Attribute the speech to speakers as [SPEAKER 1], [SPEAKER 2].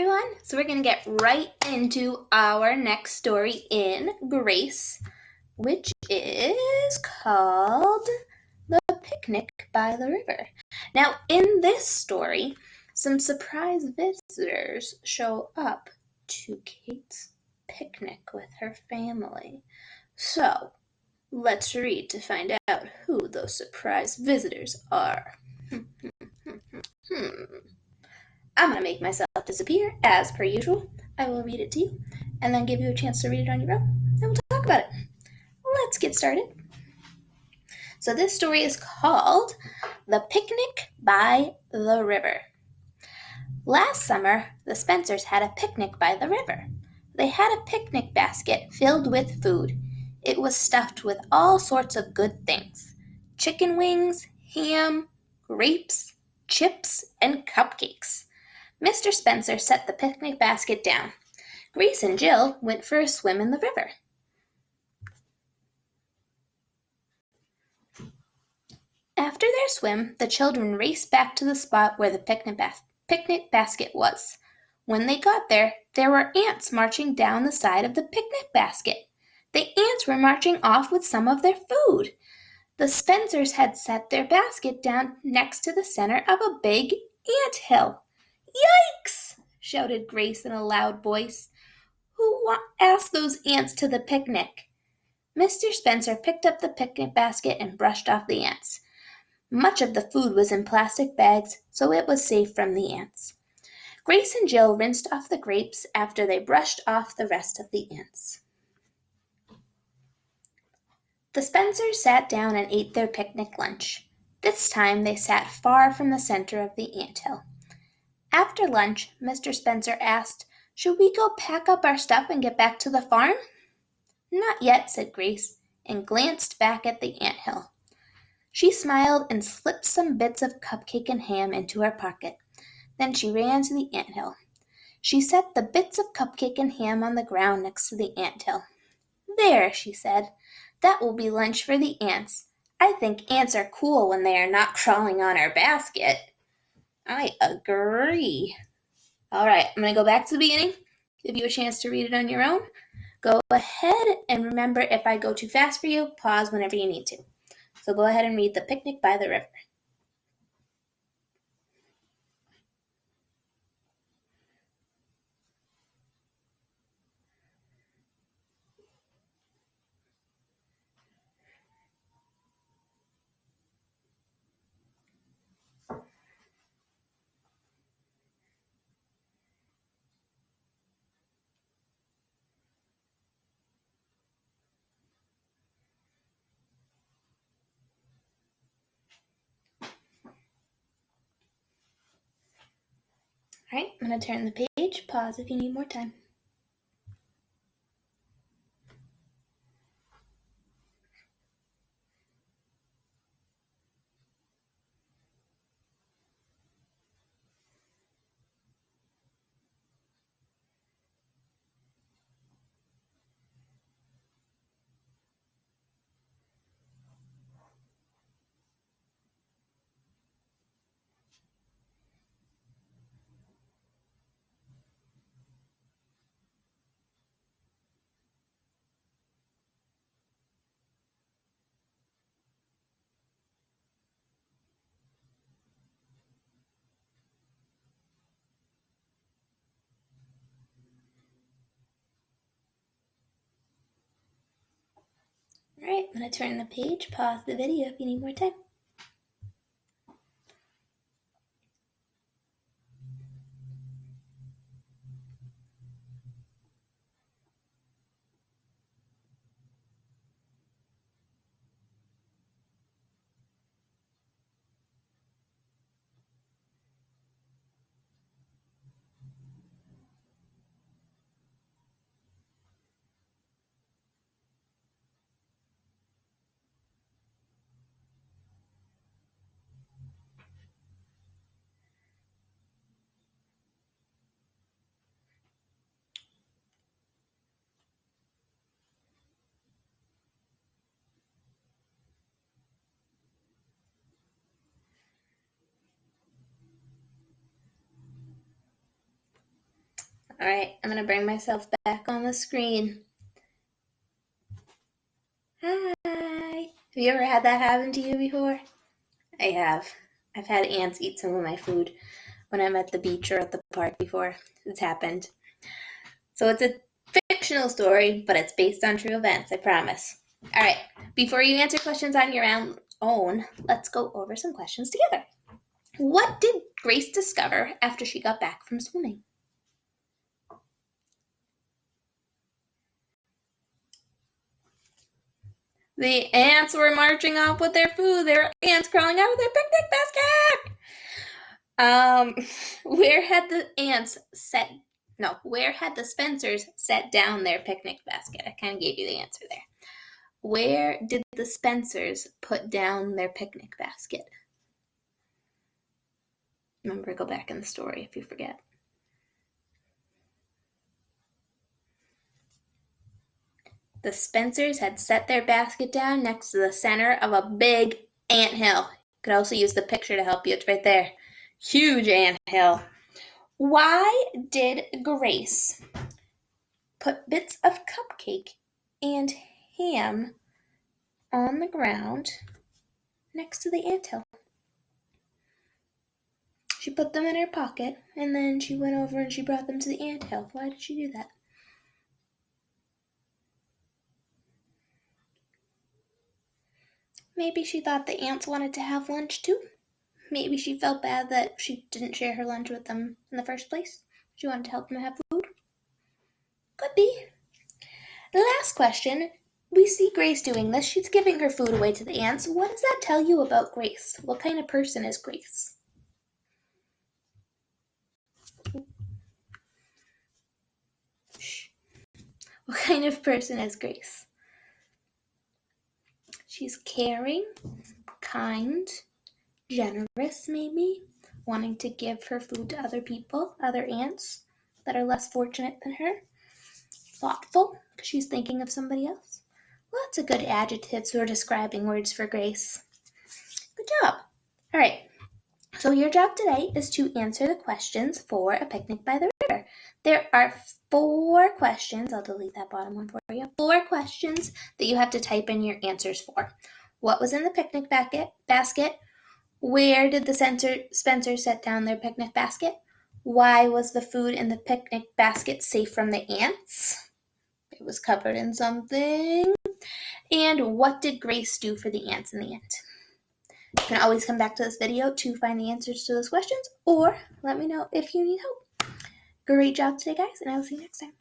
[SPEAKER 1] everyone. So we're going to get right into our next story in Grace, which is called The Picnic by the River. Now, in this story, some surprise visitors show up to Kate's picnic with her family. So, let's read to find out who those surprise visitors are. I'm going to make myself disappear as per usual. I will read it to you and then give you a chance to read it on your own. And we'll talk about it. Let's get started. So this story is called The Picnic by the River. Last summer, the Spencers had a picnic by the river. They had a picnic basket filled with food. It was stuffed with all sorts of good things: chicken wings, ham, grapes, chips, and cupcakes. Mr. Spencer set the picnic basket down. Grace and Jill went for a swim in the river. After their swim, the children raced back to the spot where the picnic basket was. When they got there, there were ants marching down the side of the picnic basket. The ants were marching off with some of their food. The Spencers had set their basket down next to the center of a big ant hill. Yikes! Shouted Grace in a loud voice. Who asked those ants to the picnic? Mr. Spencer picked up the picnic basket and brushed off the ants. Much of the food was in plastic bags, so it was safe from the ants. Grace and Jill rinsed off the grapes after they brushed off the rest of the ants. The Spencers sat down and ate their picnic lunch. This time they sat far from the center of the ant hill. After lunch, Mr. Spencer asked, "Should we go pack up our stuff and get back to the farm?" "Not yet," said Grace, and glanced back at the ant hill. She smiled and slipped some bits of cupcake and ham into her pocket. Then she ran to the ant hill. She set the bits of cupcake and ham on the ground next to the ant hill. "There," she said, "that will be lunch for the ants. I think ants are cool when they are not crawling on our basket." I agree. All right, I'm going to go back to the beginning, give you a chance to read it on your own. Go ahead and remember, if I go too fast for you, pause whenever you need to. So go ahead and read The Picnic by the River. All right, I'm going to turn the page. Pause if you need more time. All right, I'm going to turn the page. Pause the video if you need more time. All right, I'm going to bring myself back on the screen. Hi. Have you ever had that happen to you before? I have. I've had ants eat some of my food when I'm at the beach or at the park before. It's happened. So it's a fictional story, but it's based on true events, I promise. All right, before you answer questions on your own, let's go over some questions together. What did Grace discover after she got back from swimming? The ants were marching off with their food. There were ants crawling out of their picnic basket. Where had the Spencers set down their picnic basket? I kind of gave you the answer there. Where did the Spencers put down their picnic basket? Remember, go back in the story if you forget. The Spencers had set their basket down next to the center of a big anthill. You could also use the picture to help you. It's right there. Huge anthill. Why did Grace put bits of cupcake and ham on the ground next to the anthill? She put them in her pocket, and then she went over and she brought them to the anthill. Why did she do that? Maybe she thought the ants wanted to have lunch too. Maybe she felt bad that she didn't share her lunch with them in the first place. She wanted to help them have food. Could be. The last question. We see Grace doing this. She's giving her food away to the ants. What does that tell you about Grace? What kind of person is Grace? What kind of person is Grace? She's caring, kind, generous maybe, wanting to give her food to other people, other ants that are less fortunate than her. Thoughtful, because she's thinking of somebody else. Lots of good adjectives or describing words for Grace. Good job. All right. So your job today is to answer the questions for A Picnic by the River. There are 4 questions. I'll delete that bottom one for you. 4 questions that you have to type in your answers for. What was in the picnic basket? Where did the Spencer set down their picnic basket? Why was the food in the picnic basket safe from the ants? It was covered in something. And what did Grace do for the ants in the end? You can always come back to this video to find the answers to those questions, or let me know if you need help. Great job today, guys, and I will see you next time.